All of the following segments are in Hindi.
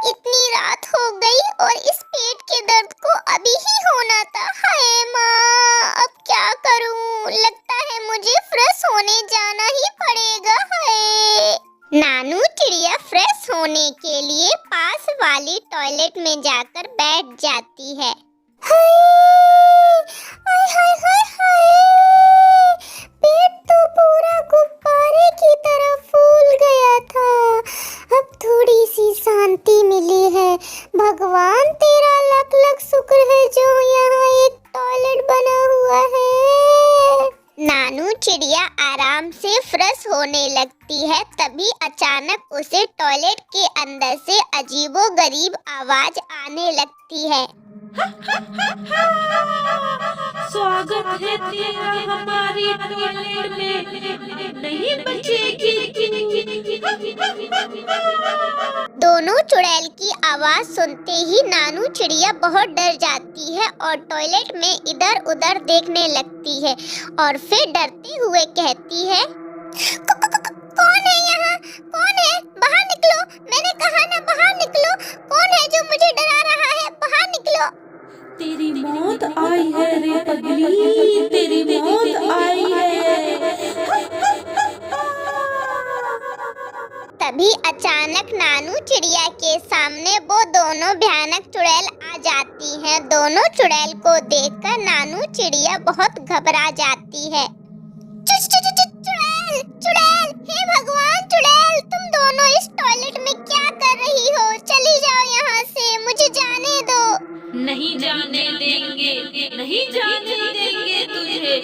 इतनी रात हो गई और इस पेट के दर्द को अभी ही होना था। हाय माँ, अब क्या करूँ? लगता है मुझे फ्रेश होने जाना ही पड़ेगा। हाय। नानू चिड़िया फ्रेश होने के लिए पास वाली टॉयलेट में जाकर बैठ जाती है। हाय हाय हाय हाय हाय, पेट तो पूरा गुब्बारे की तरह फूल गया था। अब थोड़ी सी शांति मिली है। भगवान तेरा लख लख शुक्र है जो यहाँ एक टॉयलेट बना हुआ है। नानू चिड़िया आराम से फ्रेश होने लगती है, तभी अचानक उसे टॉयलेट के अंदर से अजीबोगरीब आवाज आने लगती है। स्वागत है तेरा हमारी टॉयलेट में, नहीं बचेगी। दोनों चुड़ैल की आवाज सुनते ही नानू चिड़िया बहुत डर जाती है और टॉयलेट में इधर उधर देखने लगती है और फिर डरते हुए कहती है, कौन है यहाँ? कौन है? बाहर निकलो, मैंने कहा ना बाहर निकलो। कौन है जो मुझे डरा रहा है? बाहर निकलो। तेरी मौत आई है रे पगली, तेरी मौत आई है। तभी अचानक नानू चिड़िया के सामने वो दोनों भयानक चुड़ैल आ जाती हैं। दोनों चुड़ैल को देखकर नानू चिड़िया बहुत घबरा जाती है। चुड़ैल, चुड़ैल, हे भगवान चुड़ैल, तुम दोनों इस टॉयलेट में क्या कर रही हो? चली जाओ यहाँ से, मुझे जाने दो। नहीं जाने देंगे, नहीं जाने देंगे तुझे।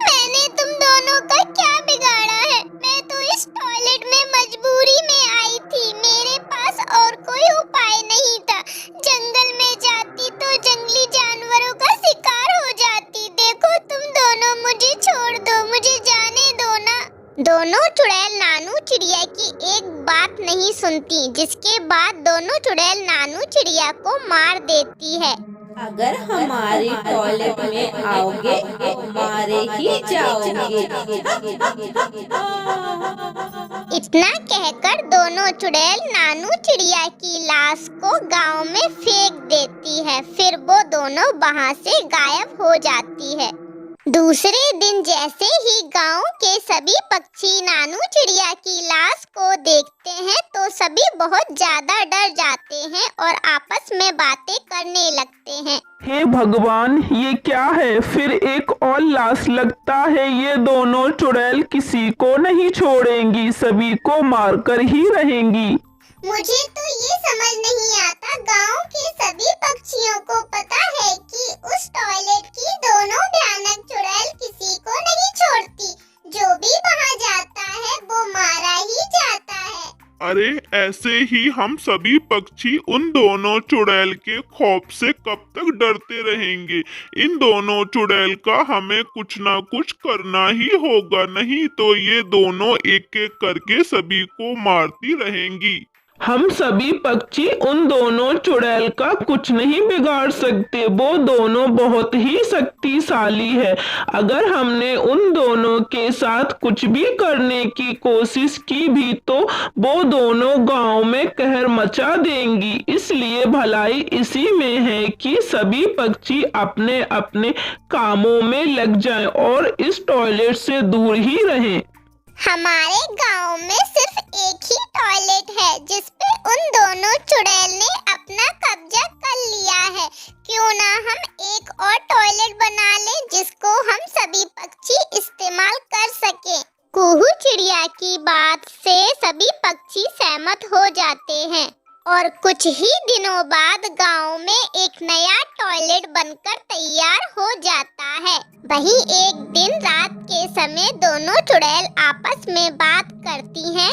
मैंने तुम दोनों का क्या बिगाड़ा है? मैं तो इस टॉयलेट में मजबूरी में आई थी। मेरे पास और कोई उपाय नहीं था। जंगल में जाती तो जंगली जानवरों का शिकार हो जाती। देखो तुम दोनों, मुझे छोड़ दो, मुझे जाने दो ना। दोनों चुड़ैल नानू चिड़िया की एक बात नहीं सुनती, जिसके बाद दोनों चुड़ैल नानू चिड़िया को मार देती है। अगर हमारी टॉयलेट में आओगे तो मारे ही जाओगे। इतना कहकर दोनों चुड़ैल नानू चिड़िया की लाश को गांव में फेंक देती है। फिर वो दोनों वहां से गायब हो जाती है। दूसरे दिन जैसे ही गांव के सभी पक्षी नानू चिड़िया की लाश को देखते हैं तो सभी बहुत ज्यादा डर जाते हैं और आपस में बातें करने लगते हैं। हे भगवान, ये क्या है? फिर एक और लाश। लगता है ये दोनों चुड़ैल किसी को नहीं छोड़ेंगी, सभी को मारकर ही रहेंगी। मुझे तो ये समझ नहीं आता, गांव के सभी पक्षियों को पता है कि उस टॉयलेट की दोनों भयानक चुड़ैल किसी को नहीं छोड़ती। जो भी वहां जाता है वो मारा ही जाता है। अरे ऐसे ही हम सभी पक्षी उन दोनों चुड़ैल के खौफ से कब तक डरते रहेंगे? इन दोनों चुड़ैल का हमें कुछ ना कुछ करना ही होगा, नहीं तो ये दोनों एक एक करके सभी को मारती रहेंगी। हम सभी पक्षी उन दोनों चुड़ैल का कुछ नहीं बिगाड़ सकते। वो दोनों बहुत ही शक्तिशाली है। अगर हमने उन दोनों के साथ कुछ भी करने की कोशिश की भी तो वो दोनों गांव में कहर मचा देंगी। इसलिए भलाई इसी में है कि सभी पक्षी अपने अपने कामों में लग जाएं और इस टॉयलेट से दूर ही रहें। हमारे गांव में सिर्फ एक ही टॉयलेट है जिस पे उन दोनों चुड़ैल ने अपना कब्जा कर लिया है। क्यों ना हम एक और टॉयलेट बना लें जिसको हम सभी पक्षी इस्तेमाल कर सकें। कुहू चिड़िया की बात से सभी पक्षी सहमत हो जाते हैं और कुछ ही दिनों बाद गांव में एक नया टॉयलेट बनकर तैयार हो जाता है। वहीं एक दिन रात के समय दोनों चुड़ैल आपस में बात करती हैं।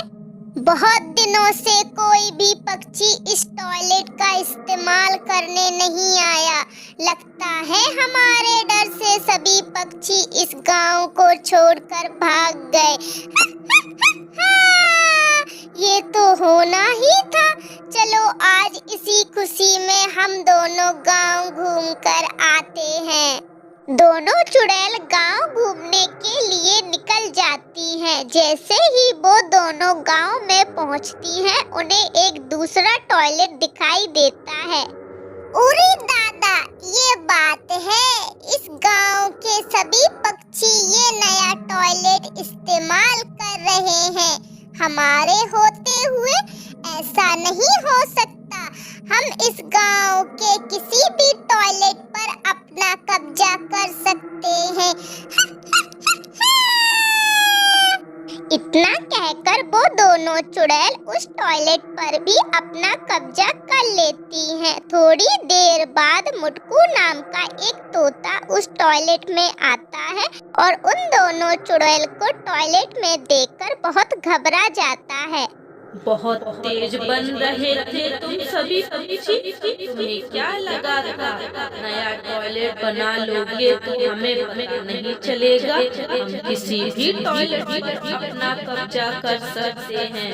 बहुत दिनों से कोई भी पक्षी इस टॉयलेट का इस्तेमाल करने नहीं आया। लगता है हमारे डर से सभी पक्षी इस गांव को छोड़कर भाग गए। ये तो होना ही था। चलो आज इसी खुशी में हम दोनों गांव घूमकर आते हैं। दोनों चुड़ैल गांव घूमने के लिए निकल जाती हैं। जैसे ही वो दोनों गांव में पहुंचती हैं, उन्हें एक दूसरा टॉयलेट दिखाई देता है। अरे दादा, ये बात है, इस गांव के सभी पक्षी ये नया टॉयलेट इस्तेमाल कर रहे हैं। हमारे होते हुए ऐसा नहीं हो सकता। हम इस गांव के किसी भी टॉयलेट पर अपना कब्जा कर सकते हैं। इतना कहकर वो दोनों चुड़ैल उस टॉयलेट पर भी अपना कब्जा कर लेती हैं। थोड़ी देर बाद मुटकू नाम का एक तोता उस टॉयलेट में आता है और उन दोनों चुड़ैल को टॉयलेट में देखकर बहुत घबरा जाता है। बहुत तेज बन रहे थे तुम सभी पक्षी, तुम्हें क्या लगा था नया टॉयलेट बना लोगे तो हमें पता नहीं चलेगा। हम किसी भी टॉयलेट पर अपना कब्जा कर सकते हैं।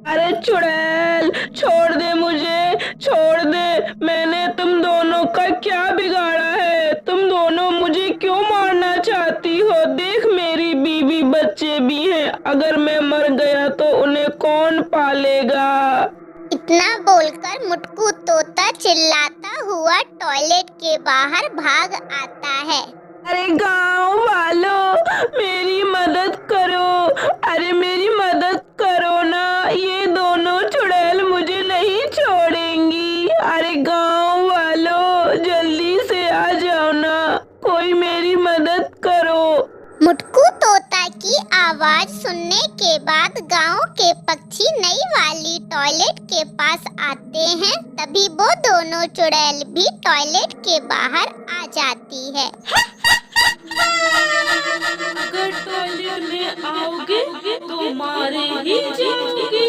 अरे चुड़ैल, छोड़ दे मुझे, छोड़ दे। मैंने तुम दोनों का क्या बिगाड़ा है? तुम दोनों मुझे क्यों मारना चाहती हो? देख, मेरी बीवी बच्चे भी हैं। अगर मैं मर गया तो उन्हें कौन पालेगा? इतना बोलकर मुटकू तोता चिल्लाता हुआ टॉयलेट के बाहर भाग आता है। अरे गांव वालों, मेरी मदद करो। अरे मेरी मदद करो ना, ये दोनों चुड़ैल मुझे नहीं छोड़ेंगी। अरे गांव वालों, जल्दी से आ जाओ ना, कोई मेरी मदद करो। मुटकू तोता की आवाज सुनने के बाद गांव के पक्षी नई वाली टॉयलेट के पास आते हैं। तभी वो दोनों चुड़ैल भी टॉयलेट के बाहर आ जाती है। अगर टॉयलेट में आओगे तो मारे ही जाओगे।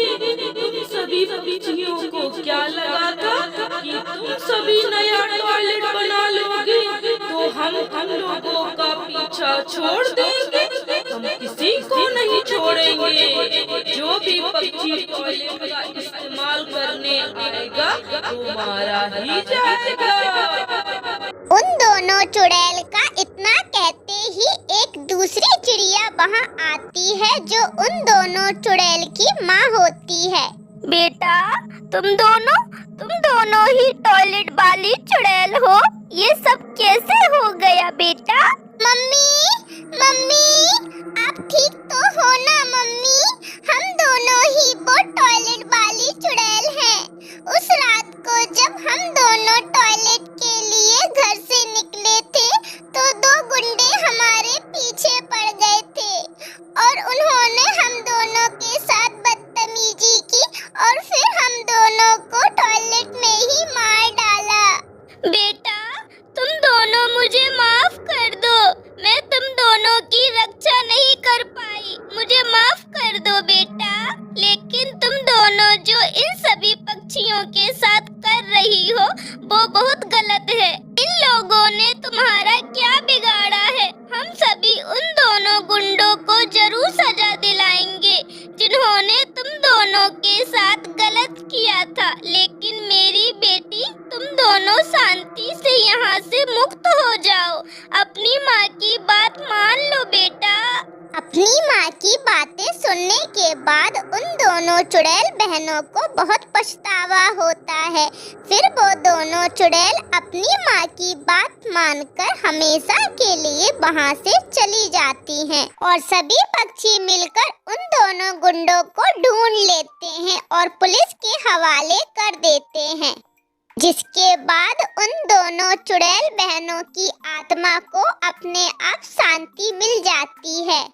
तुम सभी पक्षियों को क्या लगा था कि तुम सभी नया टॉयलेट बना लोगे तो हम लोगों का पीछा छोड़ देंगे? हम किसी को नहीं छोड़ेंगे। जो भी पक्षी टॉयलेट का इस्तेमाल करने आएगा वो मारा ही जाएगा। उन दोनों चुड़ैल का इतना कहते ही एक दूसरी चिड़िया वहाँ आती है जो उन दोनों चुड़ैल की माँ होती है। बेटा, तुम दोनों ही टॉयलेट वाली चुड़ैल हो। ये सब कैसे हो गया बेटा? मम्मी, आप ठीक तो हो ना मम्मी? हम दोनों ही वो टॉयलेट वाली चुड़ैल हैं। उस रात को जब हम दोनों टॉयलेट के लिए घर से निकले थे तो दो गुंडे हमारे पीछे पड़ गए थे और उन्होंने हम दोनों के साथ बदतमीजी की और फिर हम दोनों को टॉयलेट में ही मार डाला। बेटा, तुम दोनों मुझे माफ कर दो। मैं तुम दोनों की रक्षा नहीं कर पाई, मुझे माफ कर दो बेटा। लेकिन तुम दोनों जो इन सभी पक्षियों के साथ कर रही हो वो बहुत गलत है। इन लोगों ने तुम्हारा क्या बिगाड़ा है? हम सभी उन दोनों गुंडों को जरूर सजा दिलाएंगे जिन्होंने तुम दोनों के साथ गलत किया था। लेकिन मेरी बेटी, तुम दोनों शांति से यहाँ से मुक्त हो जाओ। अपनी माँ की बात मान लो बेटा। अपनी माँ की बातें सुनने के बाद उन दोनों चुड़ैल बहनों को बहुत पछतावा होता है। फिर वो दोनों चुड़ैल अपनी माँ की बात मानकर हमेशा के लिए वहाँ से चली जाती हैं और सभी पक्षी मिलकर उन दोनों गुंडों को ढूंढ लेते हैं और पुलिस के हवाले कर देते हैं। जिसके बाद उन दोनों चुड़ैल बहनों की आत्मा को अपने आप शांति मिल जाती है।